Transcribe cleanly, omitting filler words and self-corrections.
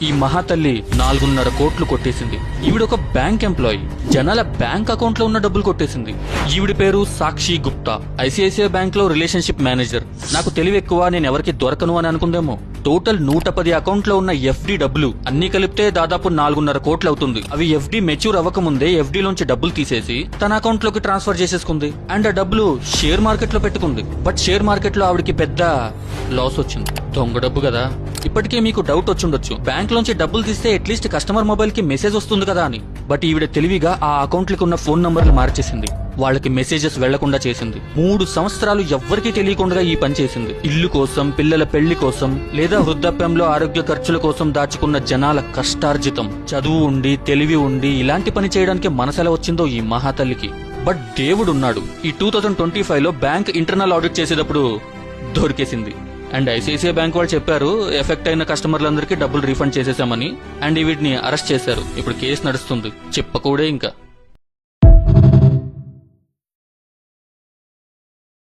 ఈ మహాతల్లి 4.5 కోట్లు కొట్టేసింది. ఈవిడొక బ్యాంక్ ఎంప్లాయీ, జనాల బ్యాంక్ అకౌంట్ లో ఉన్న డబ్బులు కొట్టేసింది. ఈవిడ పేరు సాక్షి గుప్తా, ఐసిఐసిఐ బ్యాంక్ లో రిలేషన్షిప్ మేనేజర్. నాకు తెలివి ఎక్కువ, నేను ఎవరికి దొరకను అని అనుకుందేమో. టోటల్ 110 అకౌంట్ లో ఉన్న ఎఫ్డి డబ్బులు అన్ని కలిపితే దాదాపు 4.5 కోట్లు అవుతుంది. అవి ఎఫ్డి మెచ్యూర్ అవ్వకముందే ఎఫ్డి లోంచి డబ్బులు తీసేసి తన అకౌంట్ లోకి ట్రాన్స్ఫర్ చేసేసుకుంది. అండ్ ఆ డబ్బులు షేర్ మార్కెట్ లో పెట్టుకుంది. బట్ షేర్ మార్కెట్ లో ఆవిడకి పెద్ద లాస్ వచ్చింది. దొంగ డబ్బు కదా. ఇప్పటికే మీకు డౌట్ వచ్చుండొచ్చు, బ్యాంక్ లోంచి డబ్బులు తీస్తే అట్లీస్ట్ కస్టమర్ మొబైల్ కి మెసేజ్ వస్తుంది కదా అని. బట్ ఈవిడ తెలివిగా ఆ అకౌంట్లకు ఉన్న ఫోన్ నంబర్లు మార్చేసింది. వాళ్ళకి మెసేజెస్ వెళ్లకుండా చేసింది. 3 సంవత్సరాలు ఎవ్వరికీ తెలియకుండా ఈ పని చేసింది. ఇల్లు కోసం, పిల్లల పెళ్లి కోసం, లేదా వృద్ధాప్యంలో ఆరోగ్య ఖర్చుల కోసం దాచుకున్న జనాల కష్టార్జితం. చదువు ఉండి, తెలివి ఉండి ఇలాంటి పని చేయడానికి మనసెలా వచ్చిందో ఈ మహాతల్లికి. బట్ దేవుడున్నాడు. ఈ 2025లో బ్యాంక్ ఇంటర్నల్ ఆడిట్ చేసేటప్పుడు దొరికేసింది. అండ్ ఐసిఐసిఐ బ్యాంక్ వాళ్ళు చెప్పారు ఎఫెక్ట్ అయిన కస్టమర్లందరికీ డబ్బులు రీఫండ్ చేసేసామని. అండ్ వీటిని అరెస్ట్ చేశారు. ఇప్పుడు కేసు నడుస్తుంది. చెప్పకూడే ఇంకా.